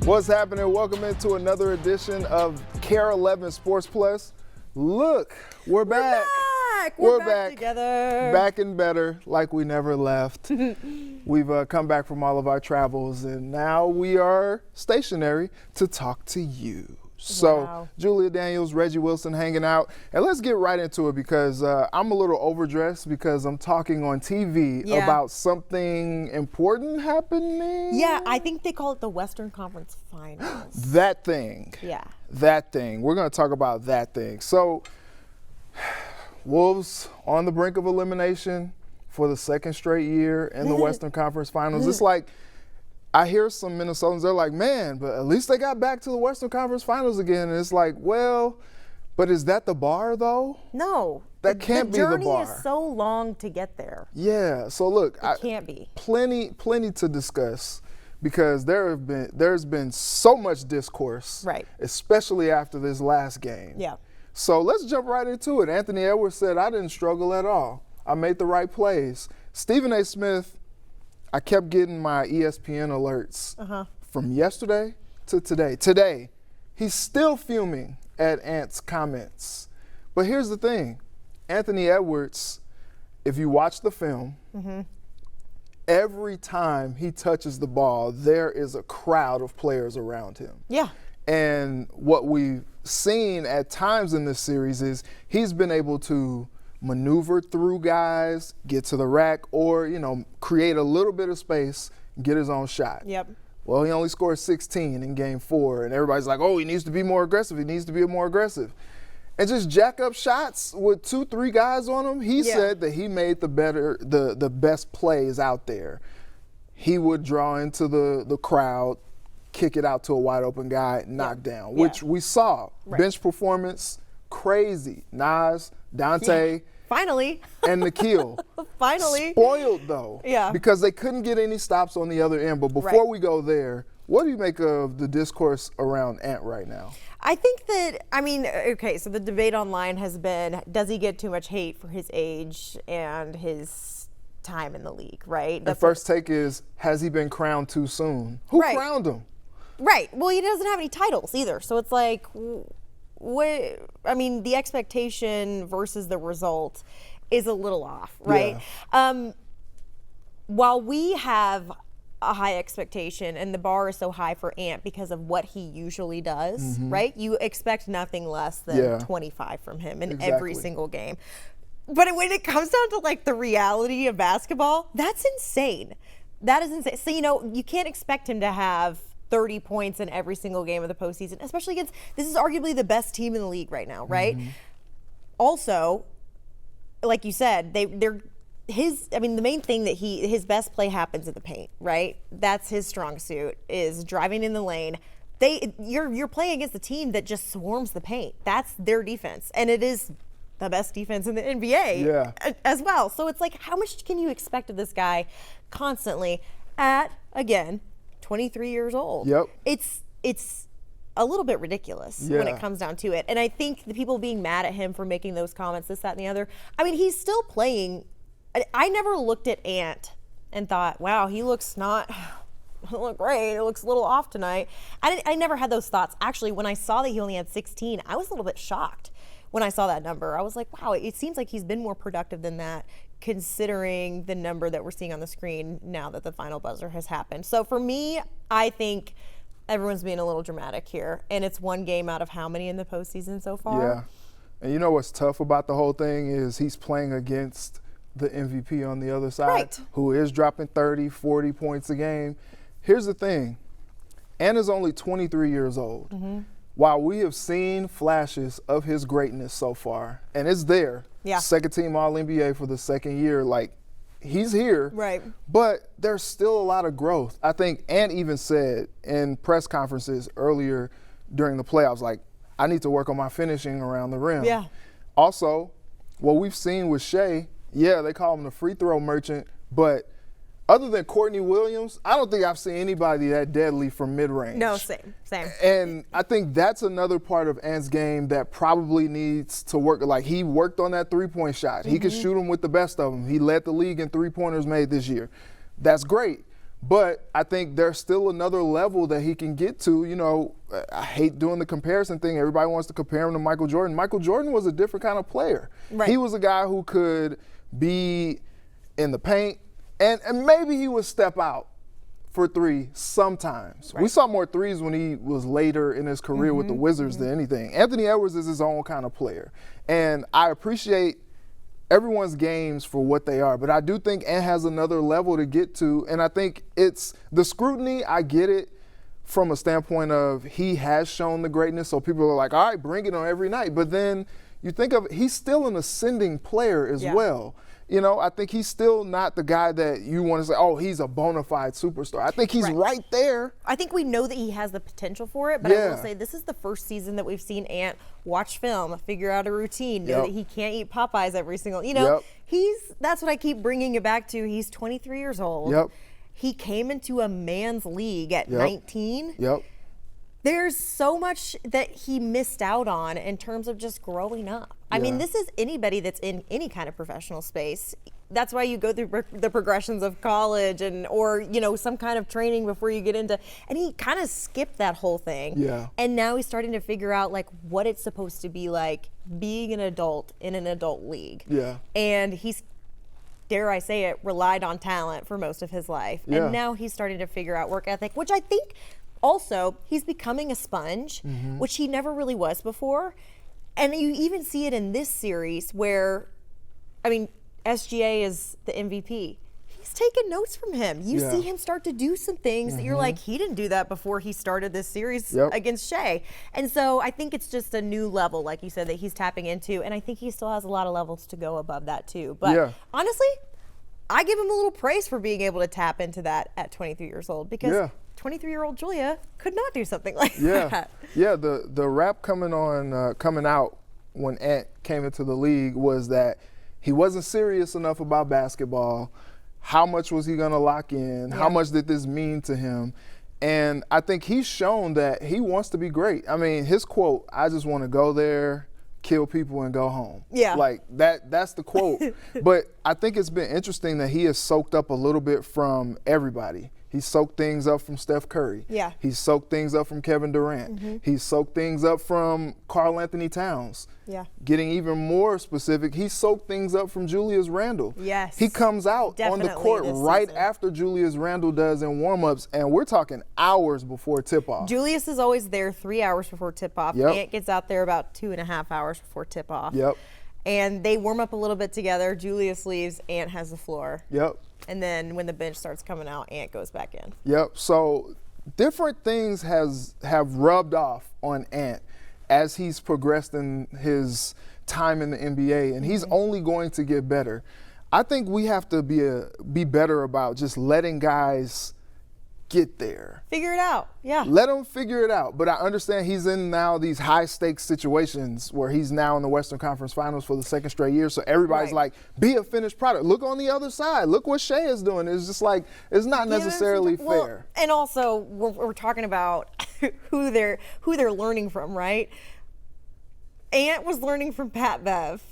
What's happening? Welcome into another edition of KARE 11 Sports Plus. Look, we're back. We're back together. Back and better, like we never left. We've come back from all of our travels, and now we are stationary to talk to you. So, Wow. Julia Daniels, Reggie Wilson hanging out. And let's get right into it because I'm a little overdressed because I'm talking on TV about something important happening. Yeah, I think they call it the Western Conference Finals. That thing. Yeah. That thing. We're going to talk about that thing. So, Wolves on the brink of elimination for the second straight year in the Western Conference Finals. It's like, I hear some Minnesotans, they're like, man, but at least they got back to the Western Conference Finals again. And it's like, well, but is that the bar, though? No. That can't be the bar. The journey is so long to get there. Yeah. So, look. It can't be. Plenty to discuss because there's been so much discourse. Right. Especially after this last game. Yeah. So, let's jump right into it. Anthony Edwards said, I didn't struggle at all. I made the right plays. Stephen A. Smith, I kept getting my ESPN alerts from yesterday to today. Today, he's still fuming at Ant's comments. But here's the thing. Anthony Edwards, if you watch the film, every time he touches the ball, there is a crowd of players around him. Yeah. And what we've seen at times in this series is he's been able to maneuver through guys, get to the rack, or, create a little bit of space, get his own shot. Yep. Well, he only scored 16 in game 4, and everybody's like, oh, he needs to be more aggressive. He needs to be more aggressive. And just jack up shots with 2-3 guys on him. He said that he made the best plays out there. He would draw into the crowd, kick it out to a wide open guy, knock down, which we saw. Right. Bench performance, crazy. Nas, Dante. Finally. And Nikhil. Finally. Spoiled, though. Yeah. Because they couldn't get any stops on the other end. But before we go there, what do you make of the discourse around Ant right now? I think that, so the debate online has been, does he get too much hate for his age and his time in the league, right? The first take is, has he been crowned too soon? Who crowned him? Right. Well, he doesn't have any titles either. So it's like, the expectation versus the result is a little off, right? Yeah. While we have a high expectation and the bar is so high for Ant because of what he usually does, right? You expect nothing less than 25 from him in every single game. But when it comes down to like the reality of basketball, that's insane. That is insane. So, you can't expect him to have 30 points in every single game of the postseason, especially against, this is arguably the best team in the league right now, right? Also, like you said, the main thing that his best play happens in the paint, right? That's his strong suit, is driving in the lane. You're playing against a team that just swarms the paint. That's their defense, and it is the best defense in the NBA as well. So it's like, how much can you expect of this guy constantly at, again, 23 years old? Yep. It's a little bit ridiculous when it comes down to it. And I think the people being mad at him for making those comments, this, that, and the other, he's still playing. I never looked at Ant and thought, wow, he looks not look great. It looks a little off tonight. I never had those thoughts. Actually, when I saw that he only had 16, I was a little bit shocked when I saw that number. I was like, wow, it seems like he's been more productive than that, considering the number that we're seeing on the screen now that the final buzzer has happened. So for me, I think everyone's being a little dramatic here, and it's one game out of how many in the postseason so far? Yeah. And you know what's tough about the whole thing is he's playing against the MVP on the other side, who is dropping 30, 40 points a game. Here's the thing. Ant is only 23 years old. While we have seen flashes of his greatness so far, and it's there, second team All-NBA for the second year, like, he's here. Right. But there's still a lot of growth. I think Ant even said in press conferences earlier during the playoffs, like, I need to work on my finishing around the rim. Yeah. Also, what we've seen with Shai, they call him the free throw merchant, but other than Courtney Williams, I don't think I've seen anybody that deadly from mid-range. No, same. And I think that's another part of Ant's game that probably needs to work. Like, he worked on that three-point shot. He could shoot them with the best of them. He led the league in three-pointers made this year. That's great. But I think there's still another level that he can get to. You know, I hate doing the comparison thing. Everybody wants to compare him to Michael Jordan. Michael Jordan was a different kind of player. Right. He was a guy who could be in the paint, and maybe he would step out for three sometimes. Right. We saw more threes when he was later in his career with the Wizards than anything. Anthony Edwards is his own kind of player. And I appreciate everyone's games for what they are, but I do think Ant has another level to get to, and I think it's the scrutiny. I get it from a standpoint of he has shown the greatness, so people are like, all right, bring it on every night. But then you think of he's still an ascending player as well. You know, I think he's still not the guy that you want to say, oh, he's a bona fide superstar. I think he's right there. I think we know that he has the potential for it, but I will say this is the first season that we've seen Ant watch film, figure out a routine, know that he can't eat Popeyes every single, you know, that's what I keep bringing it back to. He's 23 years old. He came into a man's league at 19. There's so much that he missed out on in terms of just growing up. I mean, this is anybody that's in any kind of professional space. That's why you go through the progressions of college or, you know, some kind of training before you get into, and he kind of skipped that whole thing. And now he's starting to figure out like what it's supposed to be like being an adult in an adult league. And he's, dare I say it, relied on talent for most of his life. And now he's starting to figure out work ethic, which I think also he's becoming a sponge, which he never really was before. And you even see it in this series where, I mean, SGA is the MVP. He's taking notes from him. You see him start to do some things that you're like, he didn't do that before he started this series against Shea. And so I think it's just a new level, like you said, that he's tapping into. And I think he still has a lot of levels to go above that too. But honestly, I give him a little praise for being able to tap into that at 23 years old, because 23-year-old Julia could not do something like that. The rap coming out when Ant came into the league was that he wasn't serious enough about basketball. How much was he going to lock in? How much did this mean to him? And I think he's shown that he wants to be great. I mean, his quote, I just want to go there, kill people, and go home. Like that's the quote. But I think it's been interesting that he has soaked up a little bit from everybody. He soaked things up from Steph Curry. He soaked things up from Kevin Durant. He soaked things up from Karl Anthony Towns. Getting even more specific, he soaked things up from Julius Randle. He comes out on the court right after Julius Randle does in warm-ups, and we're talking hours before tip-off. Julius is always there 3 hours before tip-off. Ant gets out there about 2.5 hours before tip-off. And they warm up a little bit together. Julius leaves, Ant has the floor. And then when the bench starts coming out, Ant goes back in. So different things have rubbed off on Ant as he's progressed in his time in the NBA, and he's only going to get better. I think we have to be better about just letting guys get there. Figure it out. Let him figure it out. But I understand he's in now these high stakes situations where he's now in the Western Conference Finals for the second straight year. So everybody's like, be a finished product. Look on the other side. Look what Shea is doing. It's just like, it's not necessarily fair. And also we're talking about who they're learning from, right? Ant was learning from Pat Bev.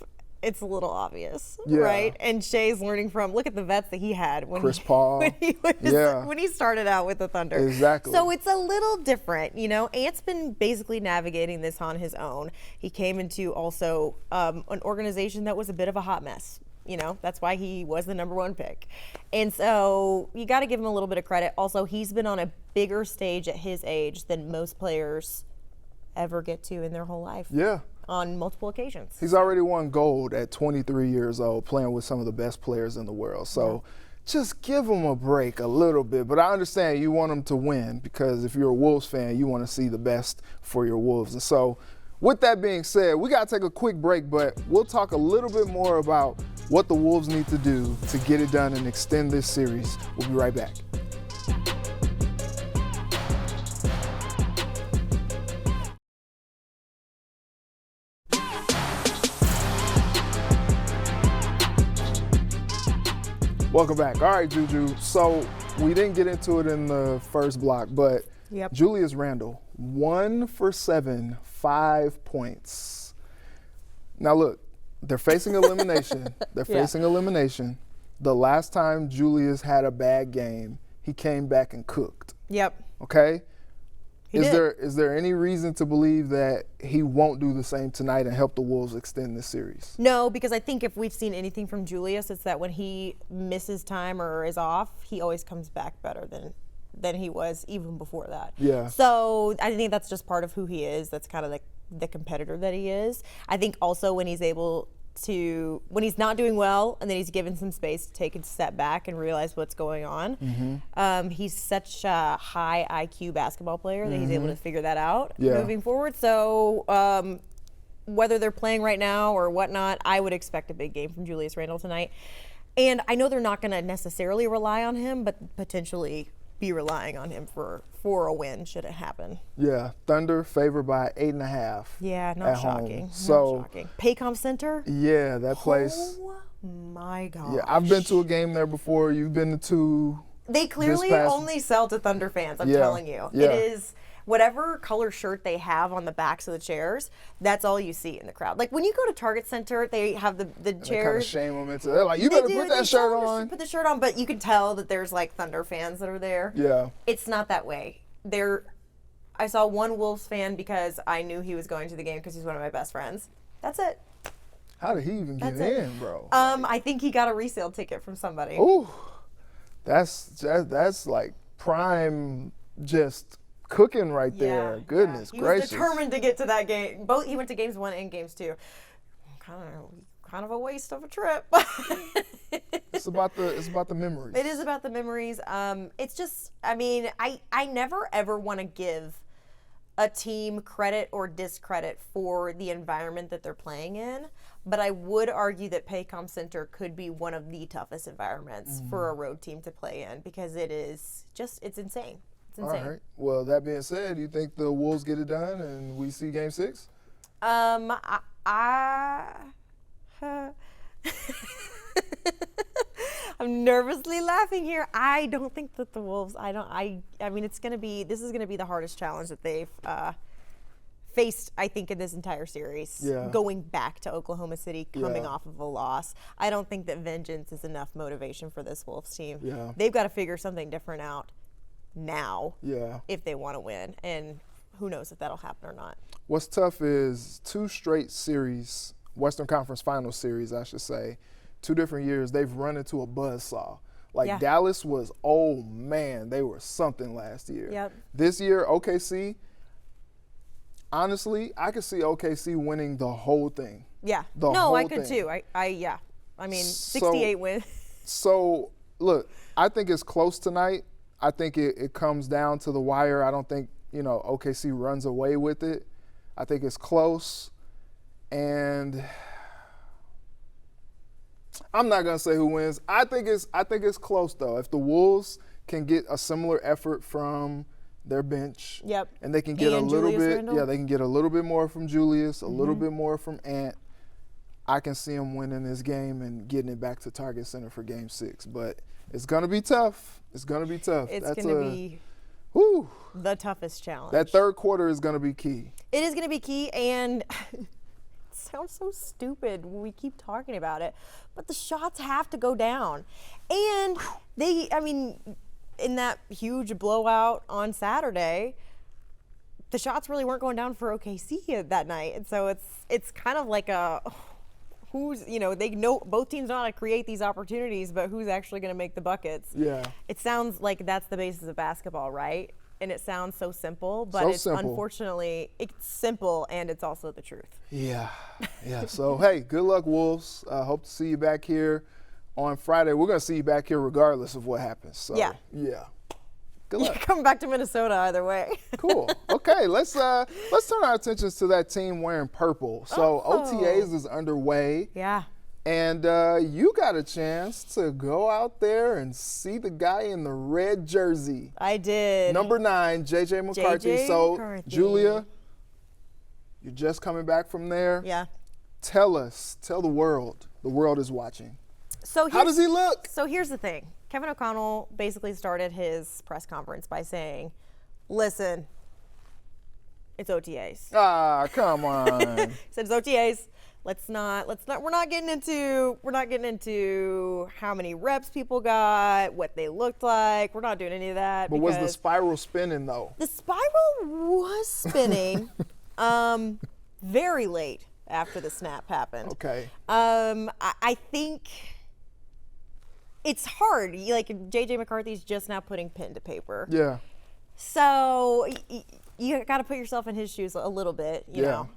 It's a little obvious, right? And Shea's learning from, look at the vets that he had when Chris Paul. when he started out with the Thunder. Exactly. So it's a little different, you know. Ant's been basically navigating this on his own. He came into also an organization that was a bit of a hot mess. You know, that's why he was the #1 pick. And so you got to give him a little bit of credit. Also, he's been on a bigger stage at his age than most players ever get to in their whole life. On multiple occasions. He's already won gold at 23 years old, playing with some of the best players in the world. So just give him a break a little bit. But I understand you want him to win, because if you're a Wolves fan, you want to see the best for your Wolves. And so with that being said, we got to take a quick break, but we'll talk a little bit more about what the Wolves need to do to get it done and extend this series. We'll be right back. Welcome back. All right, Juju. So we didn't get into it in the first block, but Julius Randle, 1 for 7, 5 points. Now look, they're facing elimination. They're facing elimination. The last time Julius had a bad game, he he came back and cooked. Yep. Okay? He Is did. there any reason to believe that he won't do the same tonight and help the Wolves extend this series? No, because I think if we've seen anything from Julius, it's that when he misses time or is off, he always comes back better than he was even before that. Yeah. So I think that's just part of who he is. That's kind of the competitor that he is. I think also when he's not doing well and then he's given some space to take a step back and realize what's going on. He's such a high IQ basketball player that he's able to figure that out moving forward. So whether they're playing right now or whatnot, I would expect a big game from Julius Randle tonight. And I know they're not going to necessarily rely on him, but potentially be relying on him for a win should it happen. Yeah, Thunder favored by 8.5. Yeah, not at shocking. home. So, not shocking. Paycom Center? Yeah, that place. Oh my gosh. Yeah, I've been to a game there before. You've been to two. They clearly only sell to Thunder fans, I'm telling you. Yeah. It is whatever color shirt they have on the backs of the chairs, that's all you see in the crowd. Like when you go to Target Center, they have the They kind of chairs. shame them into. They're like, you better put that shirt on. Put the shirt on, but you can tell that there's like Thunder fans that are there. Yeah. It's not that way. I saw one Wolves fan because I knew he was going to the game because he's one of my best friends. That's it. How did he even get in, bro? I think he got a resale ticket from somebody. Ooh, that's like prime just cooking right there. Goodness gracious. He was determined to get to that game. He went to games 1 and games 2. Kind of a waste of a trip. It's about the memories. It is about the memories. It's just, I mean, I never ever want to give a team credit or discredit for the environment that they're playing in, but I would argue that Paycom Center could be one of the toughest environments for a road team to play in because it's insane. It's insane. All right. Well, that being said, you think the Wolves get it done and we see Game 6? I'm nervously laughing here. I don't think that the Wolves. I mean, this is gonna be the hardest challenge that they've faced, I think, in this entire series. Yeah. Going back to Oklahoma City, coming off of a loss. I don't think that vengeance is enough motivation for this Wolves team. Yeah. They've got to figure something different out now. Yeah. If they want to win, and who knows if that'll happen or not. What's tough is 2 straight series, Western Conference Finals series, I should say, 2 different years, they've run into a buzzsaw. Like Dallas was, oh man, they were something last year. Yep. This year, OKC, honestly, I could see OKC winning the whole thing. Yeah. I could too. I mean, 68 wins. So, look, I think it's close tonight. I think it comes down to the wire. I don't think, OKC runs away with it. I think it's close. And I'm not gonna say who wins. I think it's close though. If the Wolves can get a similar effort from their bench, and they can get they can get a little bit more from Julius, a little bit more from Ant. I can see them winning this game and getting it back to Target Center for Game 6. But it's gonna be tough. It's gonna be tough. It's gonna be the toughest challenge. That third quarter is gonna be key. It is gonna be key, and it sounds so stupid when we keep talking about it, but the shots have to go down. And in that huge blowout on Saturday, the shots really weren't going down for OKC that night. And so it's kind of like they know both teams know how to create these opportunities, but who's actually going to make the buckets? Yeah. It sounds like that's the basis of basketball, right? And it sounds so simple, but unfortunately, it's simple and it's also the truth. Yeah. So, hey, good luck, Wolves. Hope to see you back here on Friday. We're going to see you back here regardless of what happens. So, yeah. Good luck. You're coming back to Minnesota either way. Cool. Okay, let's turn our attentions to that team wearing purple. So, OTAs is underway. Yeah. And you got a chance to go out there and see the guy in the red jersey. I did. Number 9, J.J. McCarthy. Julia, you're just coming back from there. Yeah. Tell the world. The world is watching. So how does he look? So here's the thing. Kevin O'Connell basically started his press conference by saying, listen, it's OTAs. Ah, come on. He said it's OTAs. we're not getting into how many reps people got, what they looked like. We're not doing any of that. But was the spiral spinning though? The spiral was spinning very late after the snap happened. Okay. I think it's hard. Like JJ McCarthy's just now putting pen to paper. Yeah. So you got to put yourself in his shoes a little bit, you know.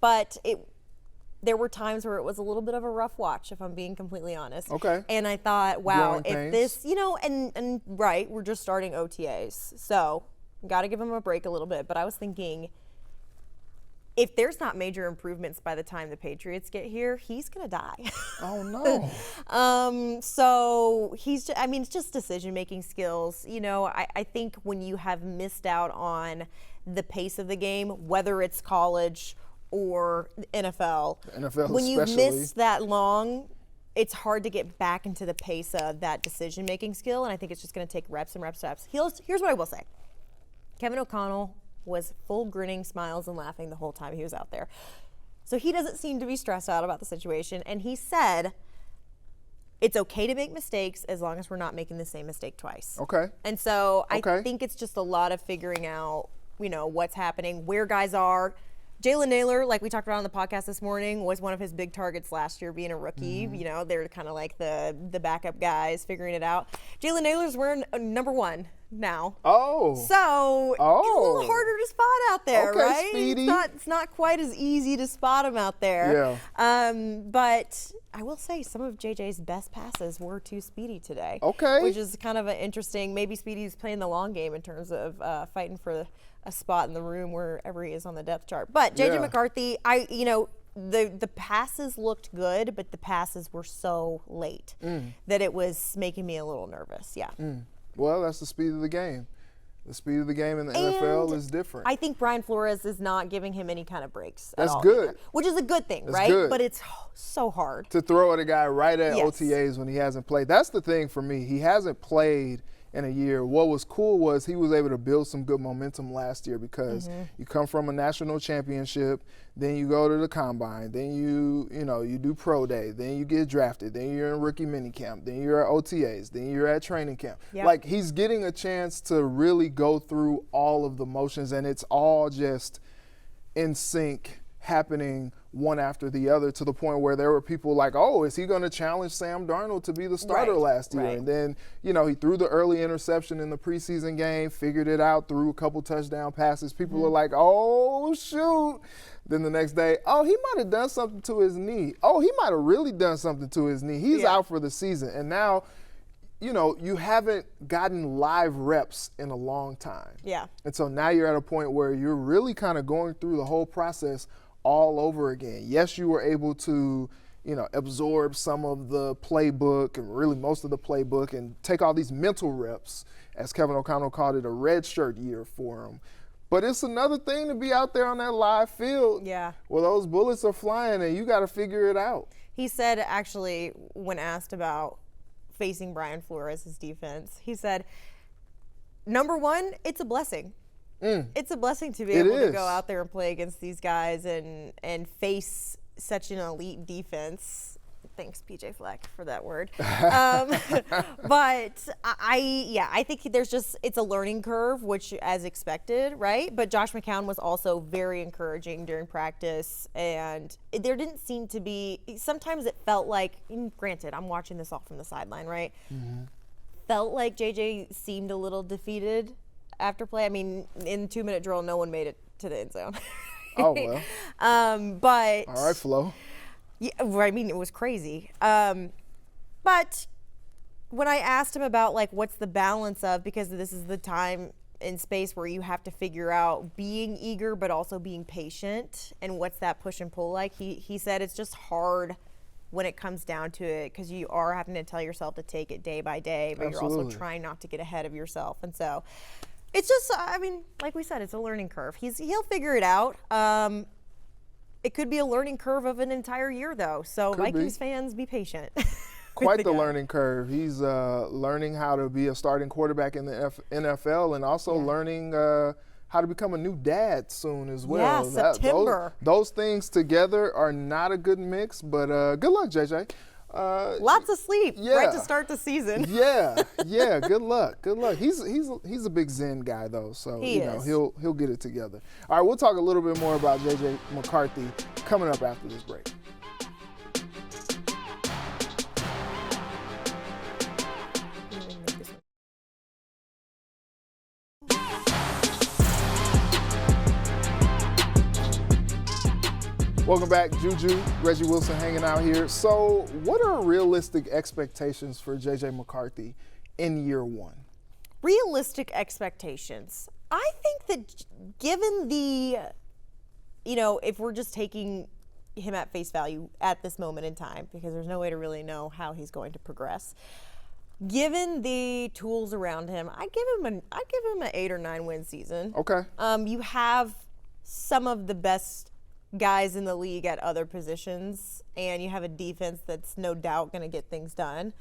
But there were times where it was a little bit of a rough watch, if I'm being completely honest. Okay. And I thought, wow, Growing if pains. this, you know, and right, we're just starting OTAs, so got to give him a break a little bit. But I was thinking, if there's not major improvements by the time the Patriots get here, he's gonna die. Oh no. So it's just decision-making skills. You know, I think when you have missed out on the pace of the game, whether it's college or NFL, NFL when you've especially. missed that long, it's hard to get back into the pace of that decision-making skill. And I think it's just gonna take reps and reps and reps. Here's what I will say. Kevin O'Connell was full grinning smiles and laughing the whole time he was out there. So he doesn't seem to be stressed out about the situation. And he said, it's okay to make mistakes as long as we're not making the same mistake twice. Okay. And so I Okay. think it's just a lot of figuring out, you know, what's happening, where guys are. Jalen Naylor, like we talked about on the podcast this morning, was one of his big targets last year being a rookie. Mm-hmm. You know, they're kind of like the backup guys figuring it out. Jalen Naylor's wearing number 1 now. Oh. So it's a little harder to spot out there, Okay, right? Speedy. It's not quite as easy to spot him out there. Yeah. But I will say some of JJ's best passes were to Speedy today. Okay. Which is kind of an interesting. Maybe Speedy's playing the long game in terms of fighting for a spot in the room wherever he is on the depth chart. But JJ Yeah. McCarthy, the passes looked good, but the passes were so late that it was making me a little nervous. Yeah. Well, that's the speed of the game. The speed of the game in the NFL is different. I think Brian Flores is not giving him any kind of breaks. That's at all good. either, which is a good thing, That's right? good. But it's so hard. To throw at a guy right at Yes. OTAs when he hasn't played. That's the thing for me. He hasn't played in a year. What was cool was he was able to build some good momentum last year because you come from a national championship, then you go to the combine, then you do pro day, then you get drafted, then you're in rookie minicamp, then you're at OTAs, then you're at training camp. Yep. Like he's getting a chance to really go through all of the motions, and it's all just in sync, happening one after the other, to the point where there were people like, oh, is he going to challenge Sam Darnold to be the starter Right, last year? right. And then, he threw the early interception in the preseason game, figured it out, threw a couple touchdown passes. People are like, oh, shoot. Then the next day, oh, he might have done something to his knee. Oh, he might have really done something to his knee. He's out for the season. And now, you haven't gotten live reps in a long time. Yeah. And so now you're at a point where you're really kind of going through the whole process all over again. Yes, you were able to, absorb some of the playbook and really most of the playbook and take all these mental reps, as Kevin O'Connell called it, a red shirt year for him. But it's another thing to be out there on that live field where those bullets are flying and you got to figure it out. He said, actually, when asked about facing Brian Flores' defense, he said, number one, it's a blessing. It's a blessing to be able to go out there and play against these guys and face such an elite defense. Thanks, PJ Fleck, for that word. But I think it's a learning curve, which as expected, right? But Josh McCown was also very encouraging during practice, and there didn't seem to be, sometimes it felt like, granted, I'm watching this all from the sideline, right? Felt like JJ seemed a little defeated after play. I mean, in 2-minute drill, no one made it to the end zone. Oh, well. But all right, Flo. Yeah, I mean, it was crazy. But when I asked him about, what's the balance of, because this is the time and space where you have to figure out being eager but also being patient, and what's that push and pull like, he said it's just hard when it comes down to it, because you are having to tell yourself to take it day by day, but you're also trying not to get ahead of yourself. And so it's just, like we said, it's a learning curve. He'll figure it out. It could be a learning curve of an entire year, though. So Vikings fans, be patient. Quite the learning curve. He's learning how to be a starting quarterback in the NFL, and also learning how to become a new dad soon as well. Yeah, September. Those things together are not a good mix, but good luck, JJ. Lots of sleep right to start the season. Yeah. Good luck. He's a big Zen guy though, so he'll get it together. All right, we'll talk a little bit more about JJ McCarthy coming up after this break. Welcome back, Juju. Reggie Wilson hanging out here. So, what are realistic expectations for JJ McCarthy in year one? Realistic expectations. I think that given the, if we're just taking him at face value at this moment in time, because there's no way to really know how he's going to progress. Given the tools around him, I give him an 8 or 9 win season. Okay. You have some of the best guys in the league at other positions, and you have a defense that's no doubt going to get things done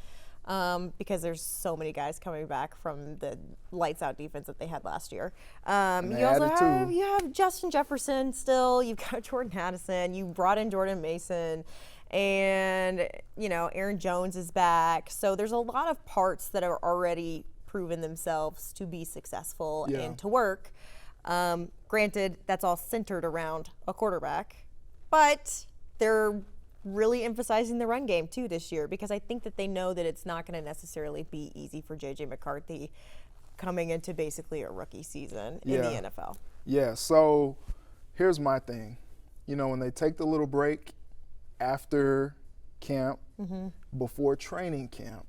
because there's so many guys coming back from the lights out defense that they had last year. You have Justin Jefferson still. You've got Jordan Addison. You brought in Jordan Mason, and Aaron Jones is back. So there's a lot of parts that are already proven themselves to be successful and to work. Granted, that's all centered around a quarterback, but they're really emphasizing the run game too this year because I think that they know that it's not going to necessarily be easy for JJ McCarthy coming into basically a rookie season in the NFL. Yeah, so here's my thing. When they take the little break after camp, before training camp,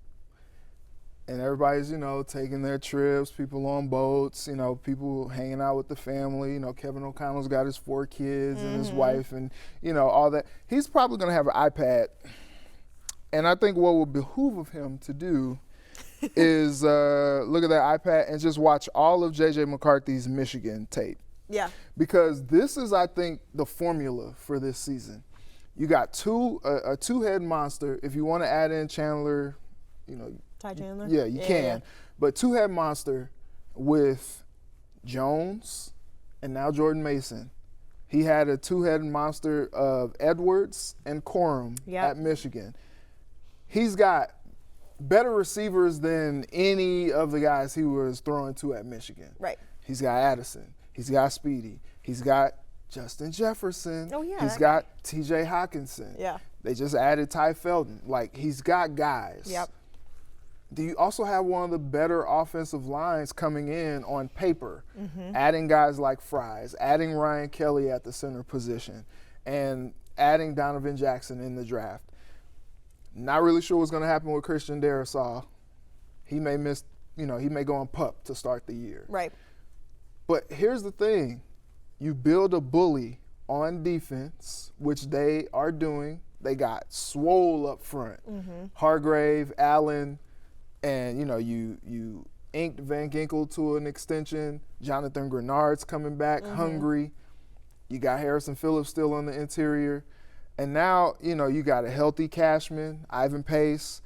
and everybody's, taking their trips, people on boats, people hanging out with the family. Kevin O'Connell's got his 4 kids and his wife and, all that. He's probably going to have an iPad. And I think what would behoove of him to do is look at that iPad and just watch all of J.J. McCarthy's Michigan tape. Yeah. Because this is, I think, the formula for this season. You got a two-head monster. If you want to add in Chandler, Ty Chandler? Yeah, you can. Yeah. But two-head monster with Jones and now Jordan Mason. He had a two-headed monster of Edwards and Corum at Michigan. He's got better receivers than any of the guys he was throwing to at Michigan. Right. He's got Addison. He's got Speedy. He's got Justin Jefferson. Oh, yeah. He's got T.J. Hawkinson. Yeah. They just added Ty Felton. He's got guys. Yep. Do you also have one of the better offensive lines coming in on paper, adding guys like Fries, adding Ryan Kelly at the center position, and adding Donovan Jackson in the draft? Not really sure what's going to happen with Christian Darrisaw. He may miss, he may go on PUP to start the year. Right. But here's the thing. You build a bully on defense, which they are doing. They got swole up front. Hargrave, Allen, and, you inked Van Ginkel to an extension. Jonathan Grenard's coming back hungry. You got Harrison Phillips still on the interior. And now, you got a healthy Cashman, Ivan Pace.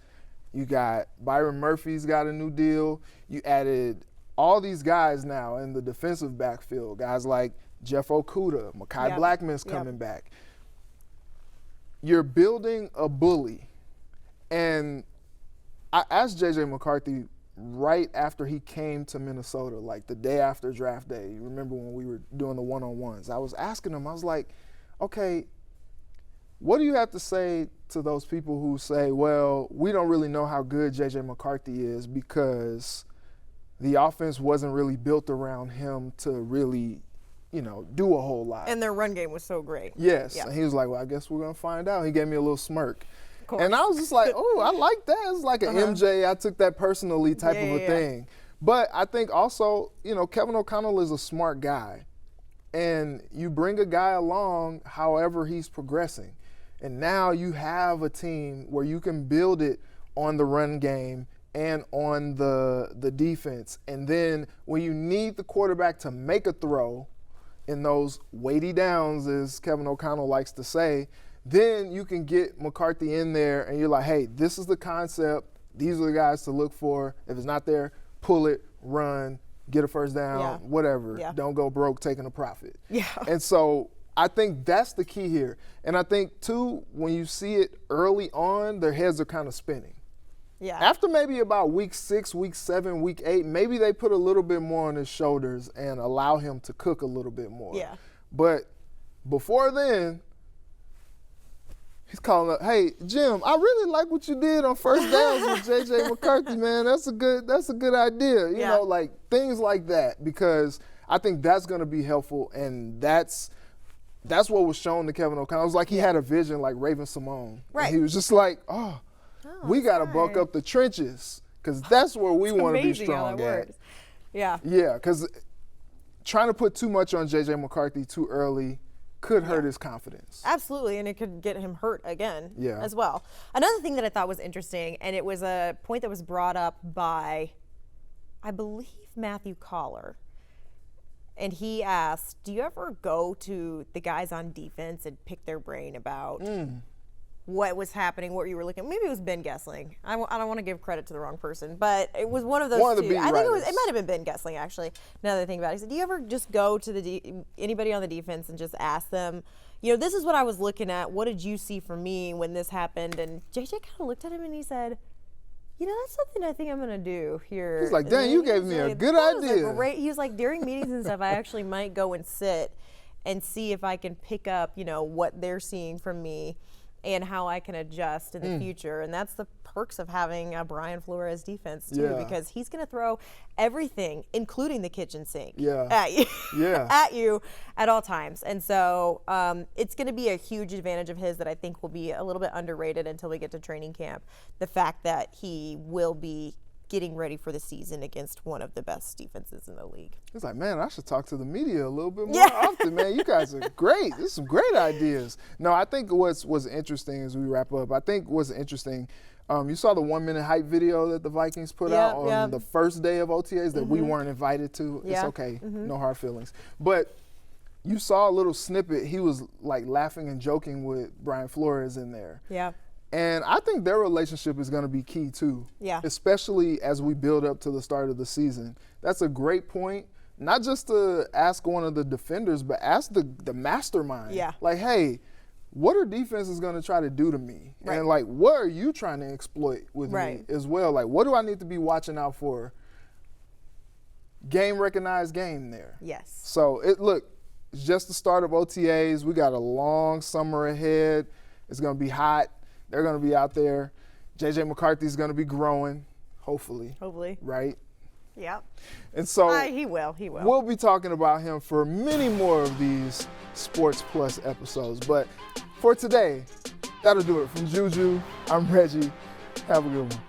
You got Byron Murphy's got a new deal. You added all these guys now in the defensive backfield, guys like Jeff Okudah, Mekhi Blackman's coming back. You're building a bully. And I asked JJ McCarthy right after he came to Minnesota, the day after draft day. You remember when we were doing the one-on-ones? I was asking him, I was like, okay, what do you have to say to those people who say, well, we don't really know how good JJ McCarthy is because the offense wasn't really built around him to really, do a whole lot. And their run game was so great. Yes. Yeah. And he was like, well, I guess we're going to find out. He gave me a little smirk. And I was just like, oh, I like that. It's like an MJ, I took that personally type of a thing. But I think also, Kevin O'Connell is a smart guy. And you bring a guy along however he's progressing. And now you have a team where you can build it on the run game and on the defense. And then when you need the quarterback to make a throw in those weighty downs, as Kevin O'Connell likes to say, then you can get McCarthy in there and you're like, hey, this is the concept. These are the guys to look for. If it's not there, pull it, run, get a first down, Yeah. whatever. Yeah. Don't go broke taking a profit. Yeah. And so I think that's the key here. And I think, too, when you see it early on, their heads are kind of spinning. Yeah. After maybe about week 6, week 7, week 8, maybe they put a little bit more on his shoulders and allow him to cook a little bit more. Yeah. But before then, he's calling up, hey, Jim, I really like what you did on first downs with J.J. McCarthy, man. That's a good idea. You know, like things like that, because I think that's going to be helpful, and that's what was shown to Kevin O'Connell. It was like he had a vision like Raven Simone. Right. And he was just like, we got to bulk up the trenches, because that's where we want to be strong at. Yeah. Yeah, because trying to put too much on J.J. McCarthy too early could hurt his confidence. Absolutely, and it could get him hurt again as well. Another thing that I thought was interesting, and it was a point that was brought up by, I believe, Matthew Collar. And he asked, do you ever go to the guys on defense and pick their brain about what was happening, what you were looking at? Maybe it was Ben Gessling. I don't want to give credit to the wrong person, but it was one of those One of the two. beat I think writers. it might have been Ben Gessling, actually, now that I think about it. He said, do you ever just go to anybody on the defense and just ask them, you know, this is what I was looking at. What did you see from me when this happened? And JJ kind of looked at him and he said, you know, that's something I think I'm going to do here. He's like, And dang, then you he gave was me a like, good "That was a idea." great-" He was like, during meetings and stuff, I actually might go and sit and see if I can pick up, you know, what they're seeing from me and how I can adjust in the future. And that's the perks of having a Brian Flores defense, too, Yeah. because he's going to throw everything, including the kitchen sink, Yeah. at you, Yeah. at you at all times. And so it's going to be a huge advantage of his that I think will be a little bit underrated until we get to training camp. The fact that he will be getting ready for the season against one of the best defenses in the league. He's like, man, I should talk to the media a little bit more Yeah. often, man. You guys are great. There's some great ideas. No, I think what's interesting as we wrap up, I think what's interesting, you saw the 1-minute hype video that the Vikings put out on the first day of OTAs that we weren't invited to. It's Yeah. okay. No hard feelings. But you saw a little snippet. He was like laughing and joking with Brian Flores in there. Yeah. And I think their relationship is going to be key too. Yeah. Especially as we build up to the start of the season. That's a great point. Not just to ask one of the defenders, but ask the mastermind. Yeah. Like, hey, what are defenses going to try to do to me? Right. And like, what are you trying to exploit with me as well? Like, what do I need to be watching out for? Game recognized game there. Yes. So it's just the start of OTAs. We got a long summer ahead. It's going to be hot. They're going to be out there. J.J. McCarthy's going to be growing, hopefully. Hopefully. Right? Yeah. And so He will. we'll be talking about him for many more of these Sports Plus episodes. But for today, that'll do it. From Juju, I'm Reggie. Have a good one.